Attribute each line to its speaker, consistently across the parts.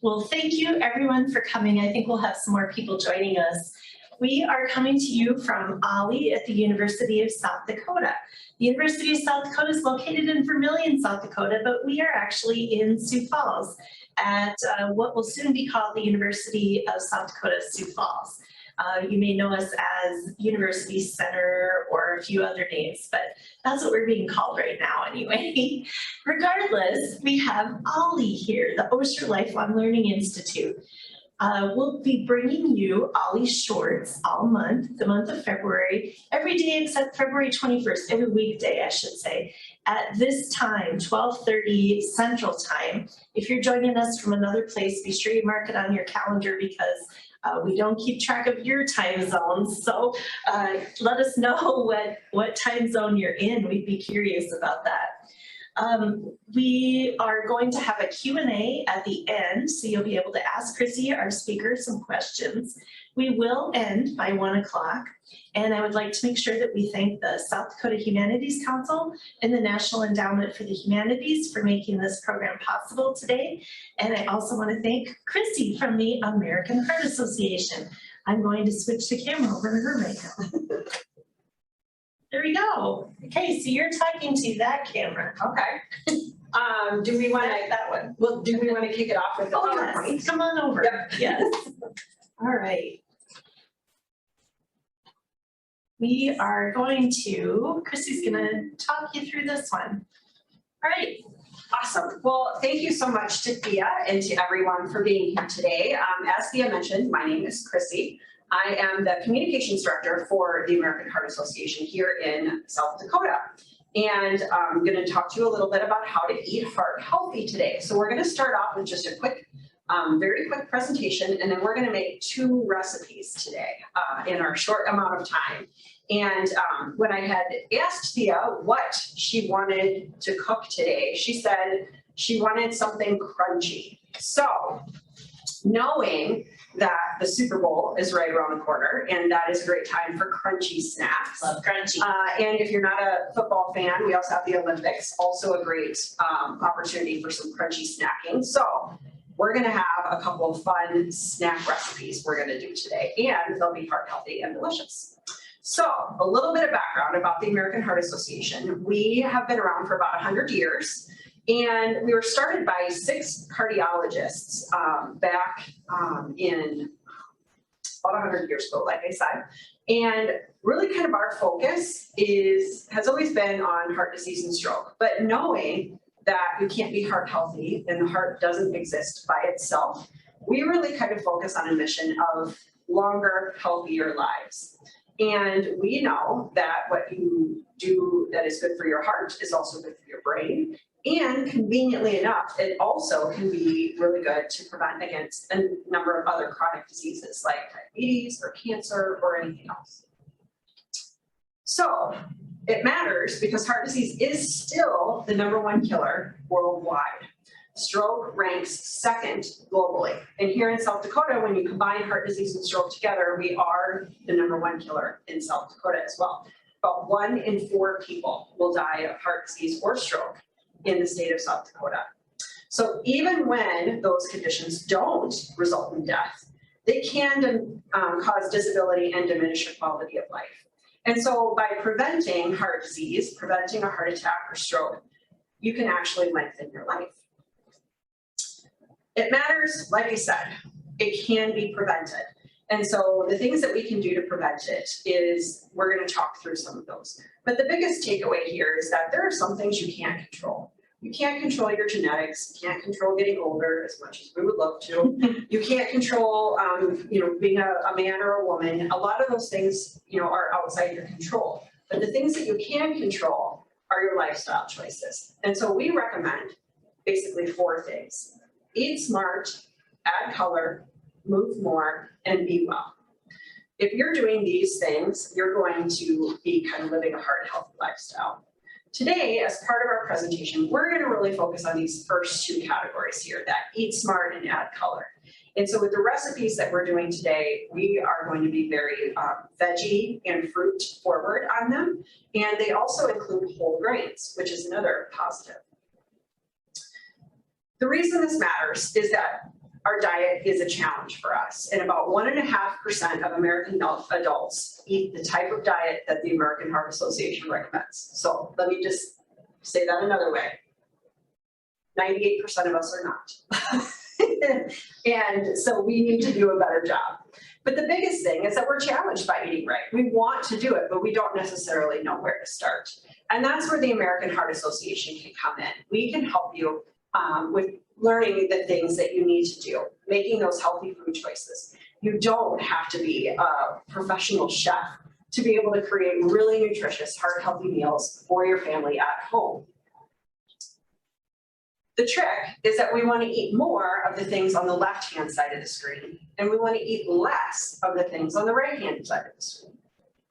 Speaker 1: Well, thank you everyone for coming. I think we'll have some more people joining us. We are coming to you from OLLI at the University of South Dakota. The University of South Dakota is located in Vermillion, South Dakota, but we are actually in Sioux Falls at what will soon be called the University of South Dakota, Sioux Falls. You may know us as University Center or a few other names, but that's what we're being called right now anyway. Regardless, we have OLLI here, the Osher Lifelong Learning Institute. We'll be bringing you OLLI Shorts all month, the month of February, every day except February 21st, every weekday, I should say, at this time, 12:30 Central Time. If you're joining us from another place, be sure you mark it on your calendar because we don't keep track of your time zones. So let us know what time zone you're in. We'd be curious about that. We are going to have a Q&A at the end, so you'll be able to ask Chrissy, our speaker, some questions. We will end by 1 o'clock, and I would like to make sure that we thank the South Dakota Humanities Council and the National Endowment for the Humanities for making this program possible today. And I also want to thank Chrissy from the American Heart Association. I'm going to switch the camera over to her right now. There we go. Okay, so you're talking to that camera.
Speaker 2: Okay. Do we want to that one? Well, do we want to kick it off with the PowerPoint?
Speaker 1: Yes. Come on over. Yep. Yes. All right. We are going to, Chrissy's going to talk you through this one. All right.
Speaker 2: Awesome. Well, thank you so much to Thea and to everyone for being here today. As Thea mentioned, my name is Chrissy. I am the communications director for the American Heart Association here in South Dakota. And I'm going to talk to you a little bit about how to eat heart healthy today. So we're going to start off with just a quick, very quick presentation, and then we're going to make 2 recipes today in our short amount of time. And when I had asked Thea what she wanted to cook today, she said she wanted something crunchy. So knowing that the Super Bowl is right around the corner, and that is a great time for crunchy snacks.
Speaker 1: Love crunchy.
Speaker 2: And if you're not a football fan, we also have the Olympics, also a great opportunity for some crunchy snacking. So we're going to have a couple of fun snack recipes we're going to do today, and they'll be heart healthy and delicious. So a little bit of background about the American Heart Association. We have been around for about 100 years. And we were started by 6 cardiologists back in about 100 years ago, like I said. And really kind of our focus has always been on heart disease and stroke, but knowing that you can't be heart healthy and the heart doesn't exist by itself, we really kind of focus on a mission of longer, healthier lives. And we know that what you do that is good for your heart is also good for your brain. And conveniently enough, it also can be really good to prevent against a number of other chronic diseases like diabetes or cancer or anything else. So it matters because heart disease is still the #1 killer worldwide. Stroke ranks 2nd globally. And here in South Dakota, when you combine heart disease and stroke together, we are the #1 killer in South Dakota as well. About 1 in 4 people will die of heart disease or stroke in the state of South Dakota. So even when those conditions don't result in death, they can cause disability and diminish your quality of life. And so by preventing heart disease, preventing a heart attack or stroke, you can actually lengthen your life. It matters, like I said, it can be prevented. And so the things that we can do to prevent it is, we're going to talk through some of those. But the biggest takeaway here is that there are some things you can't control. You can't control your genetics. You can't control getting older as much as we would love to. You can't control, being a man or a woman. A lot of those things, are outside your control. But the things that you can control are your lifestyle choices. And so we recommend basically 4 things: eat smart, add color, move more, and be well. If you're doing these things, you're going to be kind of living a heart healthy lifestyle. Today, as part of our presentation, we're going to really focus on these first 2 categories here, that eat smart and add color. And so with the recipes that we're doing today, we are going to be very veggie and fruit forward on them. And they also include whole grains, which is another positive. The reason this matters is that our diet is a challenge for us. And about 1.5% of American adults eat the type of diet that the American Heart Association recommends. So let me just say that another way. 98% of us are not. And so we need to do a better job. But the biggest thing is that we're challenged by eating right. We want to do it, but we don't necessarily know where to start. And that's where the American Heart Association can come in. We can help you with learning the things that you need to do, making those healthy food choices. You don't have to be a professional chef to be able to create really nutritious, heart-healthy meals for your family at home. The trick is that we want to eat more of the things on the left-hand side of the screen, and we want to eat less of the things on the right-hand side of the screen.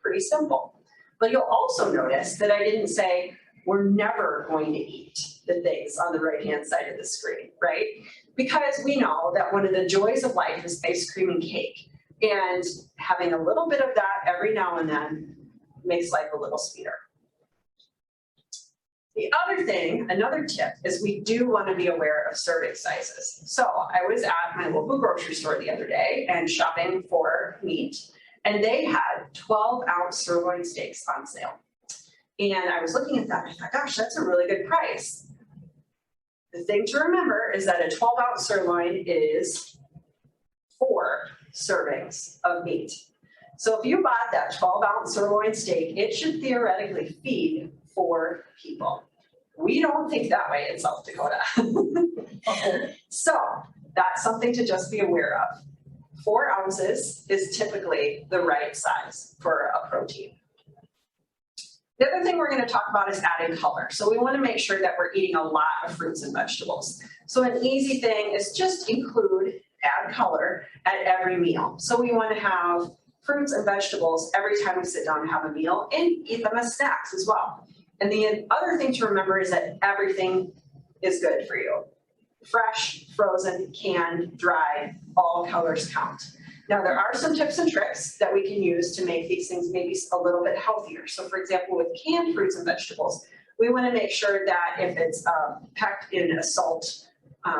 Speaker 2: Pretty simple. But you'll also notice that I didn't say we're never going to eat the things on the right-hand side of the screen, right? Because we know that one of the joys of life is ice cream and cake, and having a little bit of that every now and then makes life a little sweeter. The other thing, another tip, is we do want to be aware of serving sizes. So I was at my local grocery store the other day and shopping for meat, and they had 12-ounce sirloin steaks on sale. And I was looking at that and I thought, gosh, that's a really good price. The thing to remember is that a 12-ounce sirloin is 4 servings of meat. So if you bought that 12-ounce sirloin steak, it should theoretically feed 4 people. We don't think that way in South Dakota. So that's something to just be aware of. 4 ounces is typically the right size for a protein. The other thing we're going to talk about is adding color. So we want to make sure that we're eating a lot of fruits and vegetables. So an easy thing is just add color at every meal. So we want to have fruits and vegetables every time we sit down and have a meal, and eat them as snacks as well. And the other thing to remember is that everything is good for you. Fresh, frozen, canned, dried, all colors count. Now, there are some tips and tricks that we can use to make these things maybe a little bit healthier. So for example, with canned fruits and vegetables, we want to make sure that if it's packed in a salt,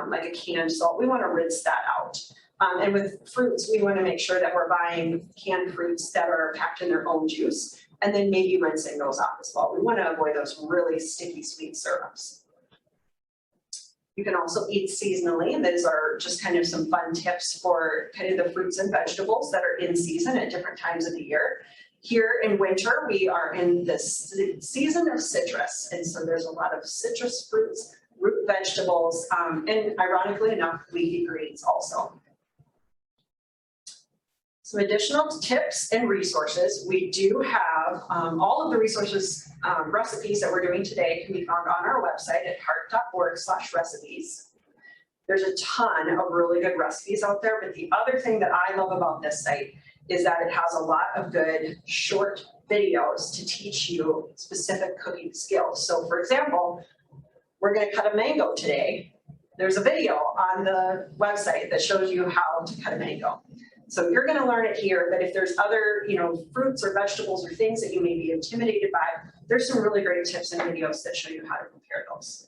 Speaker 2: like a canned salt, we want to rinse that out. And with fruits, we want to make sure that we're buying canned fruits that are packed in their own juice, and then maybe rinsing those off as well. We want to avoid those really sticky sweet syrups. You can also eat seasonally, and those are just kind of some fun tips for kind of the fruits and vegetables that are in season at different times of the year. Here in winter, we are in the season of citrus, and so there's a lot of citrus fruits, root vegetables, and ironically enough, leafy greens also. Some additional tips and resources. We do have all of the resources, recipes that we're doing today can be found on our website at hearth.org/recipes. There's a ton of really good recipes out there, but the other thing that I love about this site is that it has a lot of good short videos to teach you specific cooking skills. So for example, we're going to cut a mango today. There's a video on the website that shows you how to cut a mango. So you're going to learn it here, but if there's other, fruits or vegetables or things that you may be intimidated by, there's some really great tips and videos that show you how to prepare those.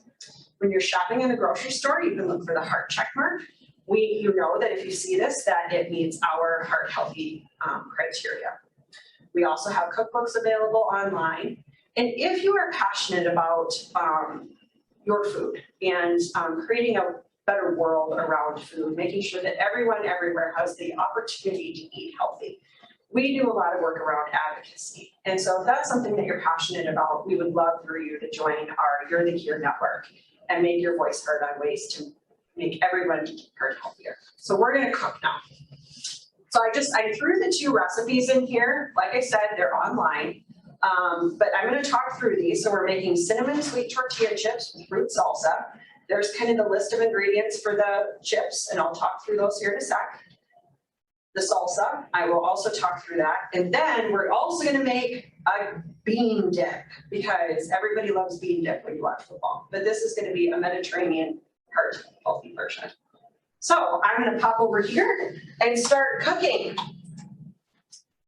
Speaker 2: When you're shopping in the grocery store, you can look for the heart check mark. You know that if you see this, that it meets our heart healthy criteria. We also have cookbooks available online. And if you are passionate about your food and creating a better world around food, making sure that everyone everywhere has the opportunity to eat healthy, we do a lot of work around advocacy. And so if that's something that you're passionate about, we would love for you to join our You're the Cure network and make your voice heard on ways to make everyone heart healthier. So we're going to cook now. So I threw the 2 recipes in here. Like I said, they're online, but I'm going to talk through these. So we're making cinnamon sweet tortilla chips with fruit salsa. There's kind of the list of ingredients for the chips, and I'll talk through those here in a sec. The salsa, I will also talk through that. And then we're also going to make a bean dip, because everybody loves bean dip when you watch football. But this is going to be a Mediterranean heart healthy version. So I'm going to pop over here and start cooking.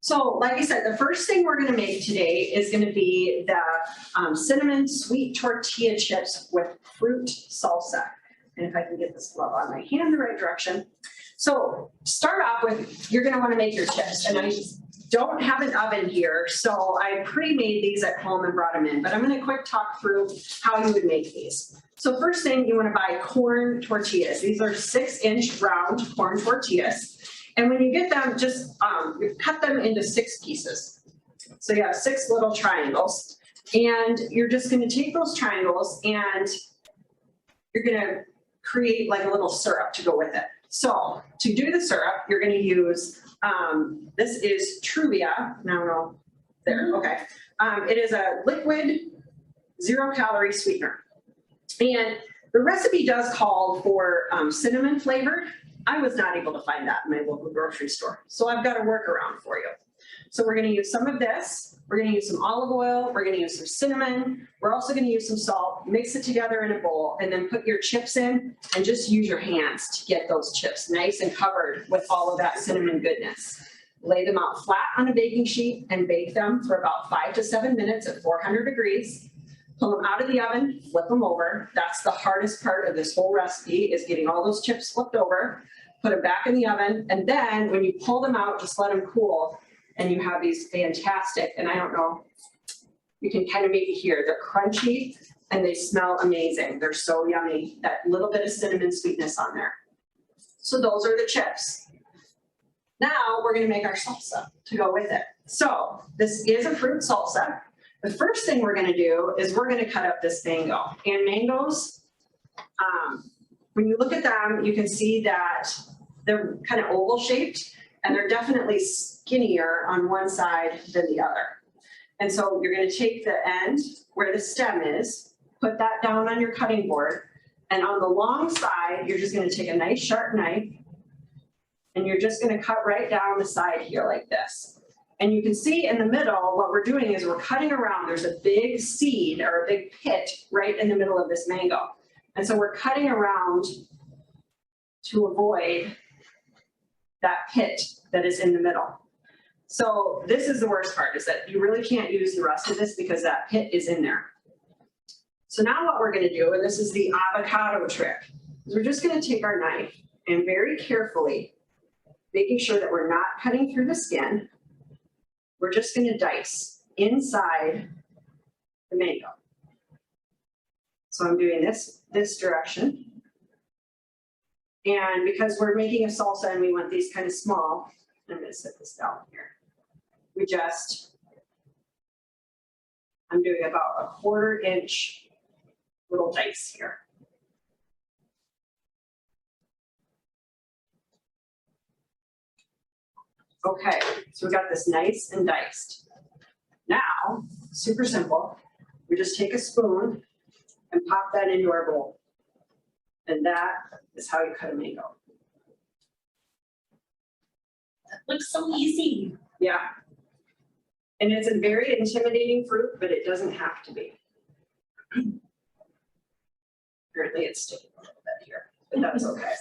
Speaker 2: So like I said, the first thing we're going to make today is going to be the cinnamon sweet tortilla chips with fruit salsa. And if I can get this glove on my hand the right direction. So start off with, you're gonna wanna make your chips. And I don't have an oven here, so I pre-made these at home and brought them in, but I'm gonna quick talk through how you would make these. So first thing, you wanna buy corn tortillas. These are 6-inch round corn tortillas. And when you get them, just you cut them into 6 pieces. So you have 6 little triangles. And you're just gonna take those triangles and you're gonna create like a little syrup to go with it. So to do the syrup, you're gonna use, this is Tortilla, no, there, okay. It is a liquid 0-calorie sweetener. And the recipe does call for cinnamon flavored. I was not able to find that in my local grocery store. So I've got a workaround for you. So we're gonna use some of this. We're gonna use some olive oil. We're gonna use some cinnamon. We're also gonna use some salt, mix it together in a bowl, and then put your chips in and just use your hands to get those chips nice and covered with all of that cinnamon goodness. Lay them out flat on a baking sheet and bake them for about 5 to 7 minutes at 400 degrees. Pull them out of the oven, flip them over. That's the hardest part of this whole recipe, is getting all those chips flipped over. Put them back in the oven, and then when you pull them out, just let them cool, and you have these fantastic, and I don't know, you can kind of maybe hear, they're crunchy and they smell amazing. They're so yummy, that little bit of cinnamon sweetness on there. So those are the chips. Now we're gonna make our salsa to go with it. So this is a fruit salsa. The first thing we're gonna do is we're gonna cut up this mango. And mangoes, when you look at them, you can see that they're kind of oval shaped, and they're definitely skinnier on one side than the other. And so you're gonna take the end where the stem is, put that down on your cutting board, and on the long side, you're just gonna take a nice sharp knife, and you're just gonna cut right down the side here like this. And you can see in the middle, what we're doing is we're cutting around, there's a big seed or a big pit right in the middle of this mango. And so we're cutting around to avoid that pit that is in the middle. So this is the worst part, is that you really can't use the rest of this because that pit is in there. So now what we're gonna do, and this is the avocado trick, is we're just gonna take our knife and very carefully, making sure that we're not cutting through the skin, we're just gonna dice inside the mango. So I'm doing this direction. And because we're making a salsa and we want these kind of small, I'm gonna set this down here. I'm doing about a 1/4 inch little dice here. Okay, so we got this nice and diced. Now, super simple, we just take a spoon and pop that into our bowl. And that is how you cut a mango.
Speaker 1: That looks so easy.
Speaker 2: Yeah. And it's a very intimidating fruit, but it doesn't have to be. Apparently it's sticking a little bit here, but that's okay.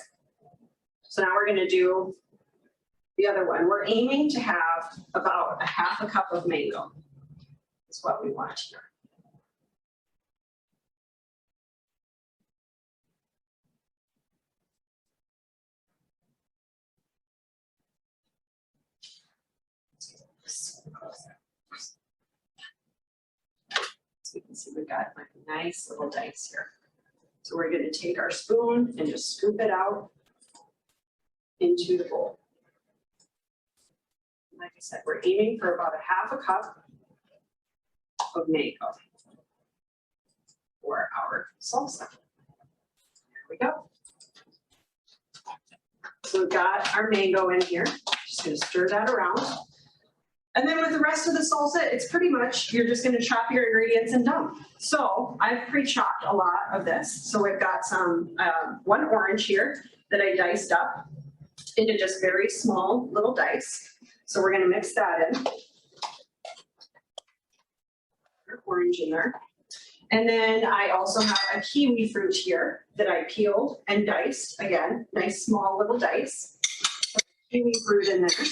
Speaker 2: So now we're gonna do the other one. We're aiming to have about a 1/2 cup of mango. That's what we want here. So you can see we've got like a nice little dice here. So we're going to take our spoon and just scoop it out into the bowl. Like I said, we're aiming for about a 1/2 cup of mango for our salsa. There we go. So we've got our mango in here. Just going to stir that around. And then with the rest of the salsa, it's pretty much, you're just gonna chop your ingredients and dump. So I've pre-chopped a lot of this. So we've got some, 1 orange here that I diced up into just very small little dice. So we're gonna mix that in. Orange in there. And then I also have a kiwi fruit here that I peeled and diced. Again, nice small little dice. Kiwi fruit in there.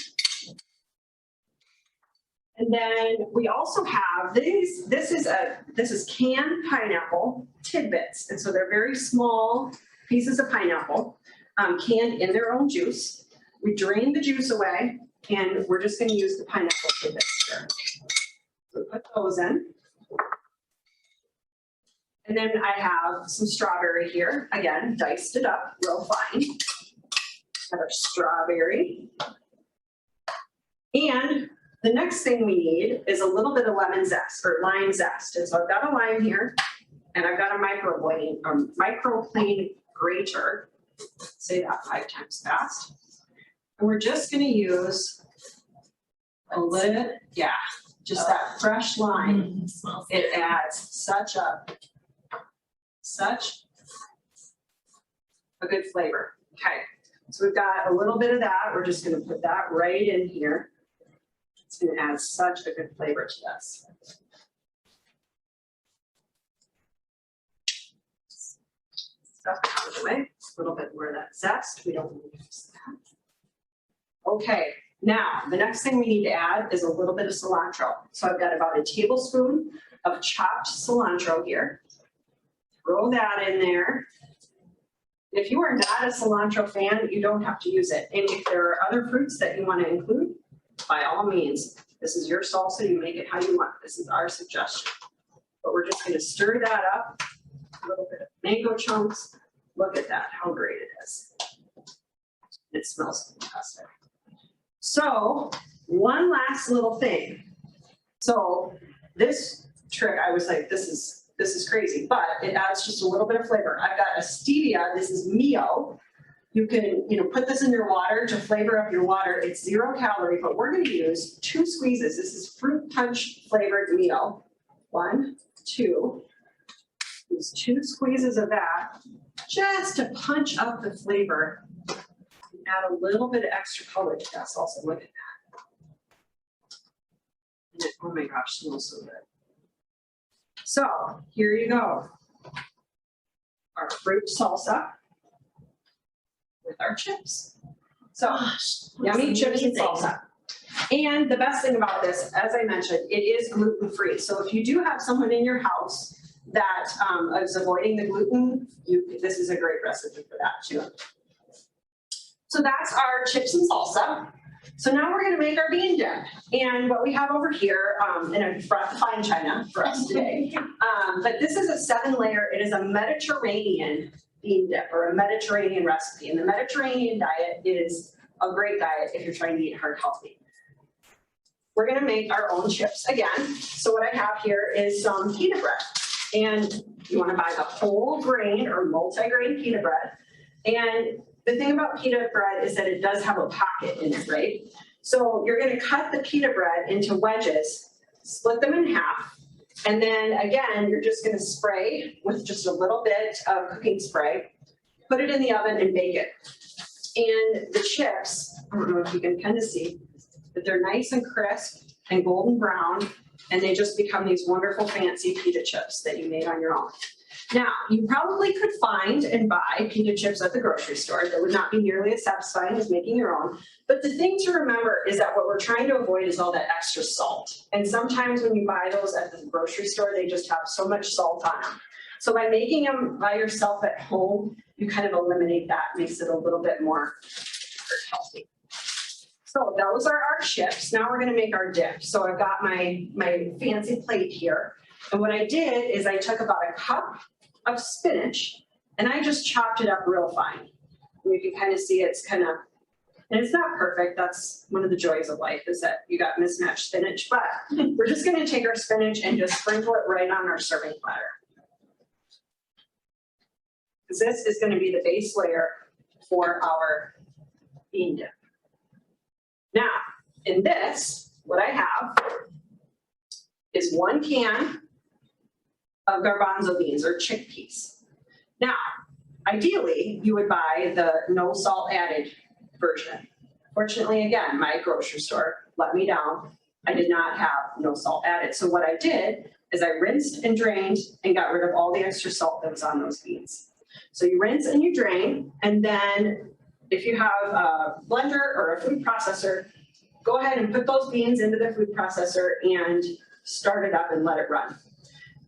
Speaker 2: And then we also have these, this is canned pineapple tidbits. And so they're very small pieces of pineapple, canned in their own juice. We drain the juice away, and we're just gonna use the pineapple tidbits here. So put those in. And then I have some strawberry here. Again, diced it up real fine. Have our strawberry. And the next thing we need is a little bit of lemon zest or lime zest. And so I've got a lime here, and I've got a microplane grater. Say that 5 times fast. And we're just gonna use a little, just that fresh lime.
Speaker 1: Smells
Speaker 2: It adds such a good flavor. Okay, so we've got a little bit of that. We're just gonna put that right in here. It's gonna add such a good flavor to this. Stuff out of the way, a little bit more of that zest. We don't want to use that. Okay, now the next thing we need to add is a little bit of cilantro. So I've got about a tablespoon of chopped cilantro here. Throw that in there. If you are not a cilantro fan, you don't have to use it. And if there are other fruits that you want to include, by all means, this is your salsa, you make it how you want. This is our suggestion. But we're just going to stir that up. A little bit of mango chunks. Look at that, how great it is. It smells fantastic. So one last little thing. So this trick, I was like, this is crazy, but it adds just a little bit of flavor. I've got a stevia, this is Mio. You can, put this in your water to flavor up your water. It's 0 calorie, but we're gonna use 2 squeezes. This is fruit punch flavored Mio. 1, 2. Use 2 squeezes of that just to punch up the flavor. Add a little bit of extra color to that salsa. Look at that. Oh my gosh, smells so good. So here you go. Our fruit salsa with our chips. So yummy chips and salsa. And the best thing about this, as I mentioned, it is gluten-free. So if you do have someone in your house that is avoiding the gluten, this is a great recipe for that too. So that's our chips and salsa. So now we're going to make our bean dip. And what we have over here, and I brought the fine china for us today, but this is a 7-layer, it is a Mediterranean bean dip or a Mediterranean recipe. And the Mediterranean diet is a great diet if you're trying to eat heart healthy. We're going to make our own chips again. So what I have here is some pita bread. And you want to buy the whole grain or multi-grain pita bread. And the thing about pita bread is that it does have a pocket in it, right? So you're going to cut the pita bread into wedges, split them in half, and then again, you're just going to spray with just a little bit of cooking spray, put it in the oven and bake it. And the chips, I don't know if you can kind of see, but they're nice and crisp and golden brown, and they just become these wonderful fancy pita chips that you made on your own. Now, you probably could find and buy pita chips at the grocery store that would not be nearly as satisfying as making your own. But the thing to remember is that what we're trying to avoid is all that extra salt. And sometimes when you buy those at the grocery store, they just have so much salt on them. So by making them by yourself at home, you kind of eliminate that, makes it a little bit more healthy. So those are our chips. Now we're gonna make our dip. So I've got my fancy plate here. And what I did is I took about a cup of spinach and I just chopped it up real fine. And you can kind of see it's kind of, and it's not perfect. That's one of the joys of life is that you got mismatched spinach, but we're just going to take our spinach and just sprinkle it right on our serving platter. Because this is going to be the base layer for our bean dip. Now, in this, what I have is 1 can of garbanzo beans or chickpeas. Now, ideally, you would buy the no salt added version. Fortunately, again, my grocery store let me down. I did not have no salt added. So what I did is I rinsed and drained and got rid of all the extra salt that was on those beans. So you rinse and you drain, and then if you have a blender or a food processor, go ahead and put those beans into the food processor and start it up and let it run.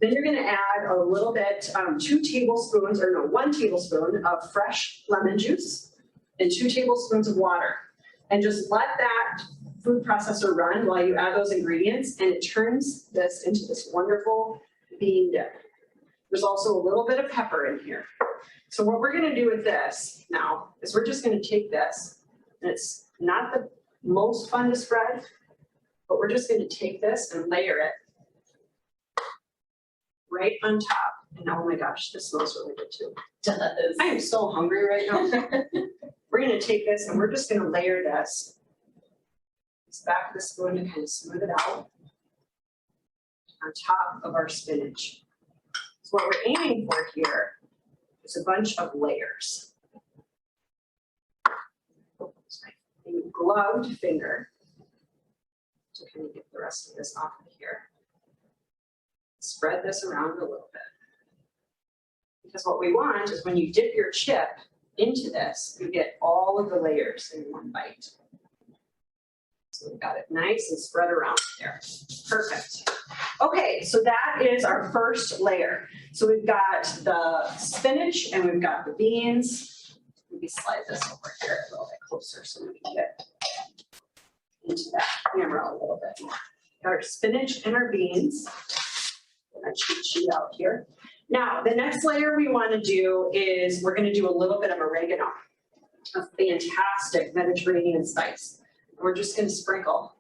Speaker 2: Then you're gonna add a little bit, 2 tablespoons, or no, 1 tablespoon of fresh lemon juice and 2 tablespoons of water. And just let that food processor run while you add those ingredients, and it turns this into this wonderful bean dip. There's also a little bit of pepper in here. So what we're gonna do with this now is we're just gonna take this, and it's not the most fun to spread, but we're just gonna take this and layer it right on top. And oh my gosh, this smells really good too.
Speaker 1: Does.
Speaker 2: I am so hungry right now. We're gonna take this and we're just gonna layer this back of the spoon to kind of smooth it out on top of our spinach. So what we're aiming for here is a bunch of layers. A gloved finger to kind of get the rest of this off of here. Spread this around a little bit. Because what we want is when you dip your chip into this, you get all of the layers in one bite. So we've got it nice and spread around there. Perfect. Okay, so that is our first layer. So we've got the spinach and we've got the beans. Maybe slide this over here a little bit closer so we can get into that camera a little bit more. Got our spinach and our beans. I cheat sheet out here. Now, the next layer we want to do is we're going to do a little bit of oregano, a fantastic Mediterranean spice. We're just going to sprinkle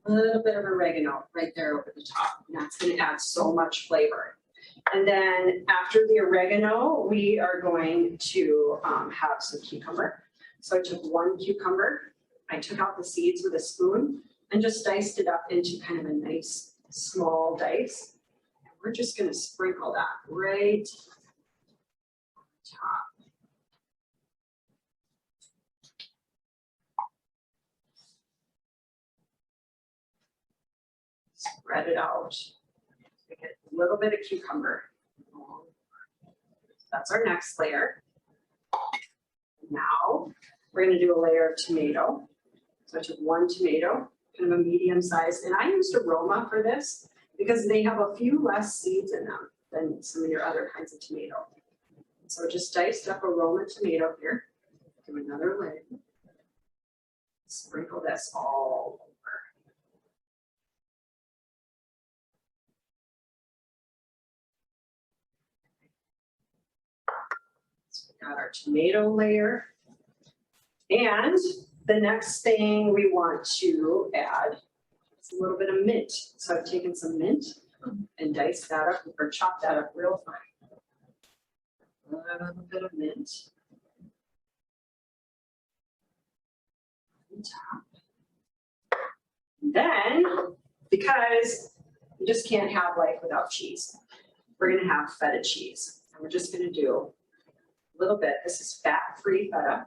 Speaker 2: a little bit of oregano right there over the top. And that's going to add so much flavor. And then after the oregano, we are going to have some cucumber. So I took 1 cucumber. I took out the seeds with a spoon and just diced it up into kind of a nice small dice. And we're just going to sprinkle that right on top. Spread it out. We get a little bit of cucumber. That's our next layer. Now we're going to do a layer of tomato. So I took 1 tomato, kind of a medium size, and I used Aroma for this because they have a few less seeds in them than some of your other kinds of tomato. So just diced up Aroma tomato here. Do another layer. Sprinkle this all over. So we got our tomato layer. And the next thing we want to add is a little bit of mint. So I've taken some mint and diced that up or chopped that up real fine. A little bit of mint on top. And then, because you just can't have life without cheese, we're going to have feta cheese. And we're just going to do a little bit. This is fat-free feta.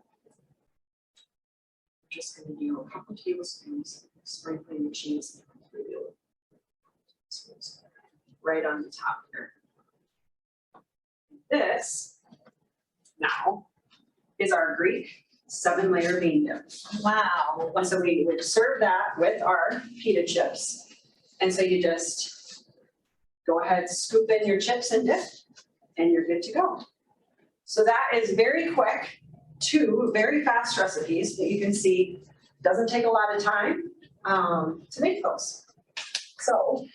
Speaker 2: Just going to do a couple tablespoons, sprinkling the cheese right on the top here. This now is our Greek 7-layer bean dip.
Speaker 1: Wow.
Speaker 2: And so we would serve that with our pita chips. And so you just go ahead, scoop in your chips and dip, and you're good to go. So that is very quick. 2 very fast recipes that you can see doesn't take a lot of time to make those. So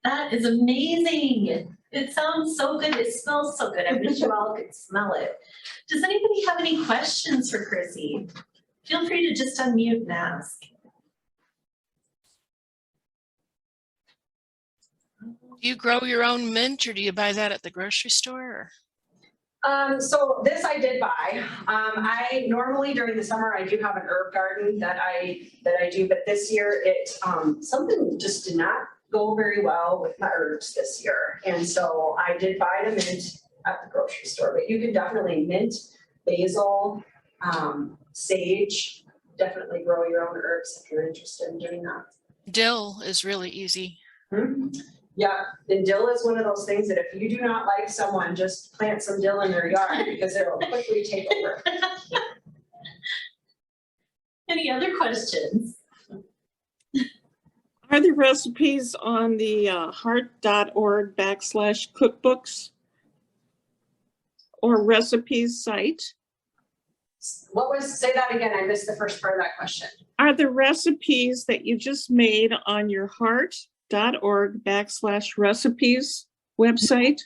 Speaker 1: That is amazing. It sounds so good. It smells so good. I wish you all could smell it. Does anybody have any questions for Chrissy? Feel free to just unmute and ask.
Speaker 3: Do you grow your own mint or do you buy that at the grocery store? Or?
Speaker 2: So this I did buy. I normally during the summer I do have an herb garden that I do, but this year it something just did not go very well with my herbs this year, and so I did buy the mint at the grocery store. But you can definitely mint, basil, sage. Definitely grow your own herbs if you're interested in doing that.
Speaker 3: Dill is really easy.
Speaker 2: Hmm? Yeah, and dill is one of those things that if you do not like someone, just plant some dill in their yard because it will quickly take over.
Speaker 1: Any other questions?
Speaker 4: Are the recipes on the hearth.org/cookbooks or recipes site?
Speaker 2: Say that again, I missed the first part of that question.
Speaker 4: Are the recipes that you just made on your hearth.org/recipes website?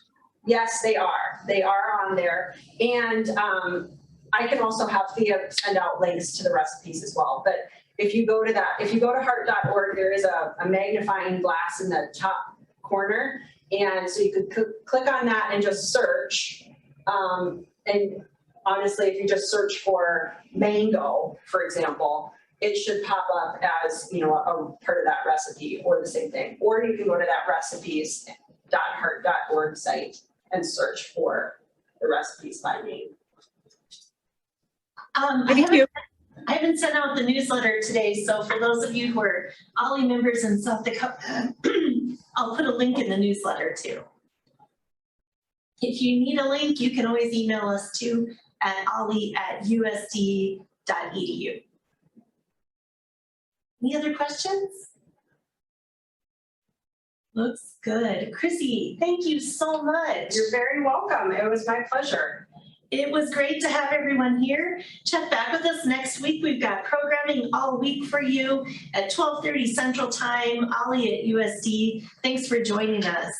Speaker 2: Yes, they are. They are on there. And I can also have Thea send out links to the recipes as well. But if you go to heart.org, there is a magnifying glass in the top corner. And so you could click on that and just search. And honestly, if you just search for mango, for example, it should pop up as, a part of that recipe or the same thing. Or you can go to that recipes.heart.org site and search for the recipes by name.
Speaker 4: Thank you.
Speaker 1: I haven't sent out the newsletter today, so for those of you who are OLLI members in South Dakota, I'll put a link in the newsletter too. If you need a link, you can always email us too at olli@usd.edu. Any other questions? Looks good. Chrissy, thank you so much.
Speaker 2: You're very welcome. It was my pleasure.
Speaker 1: It was great to have everyone here. Check back with us next week. We've got programming all week for you at 12:30 Central Time, OLLI at USD. Thanks for joining us.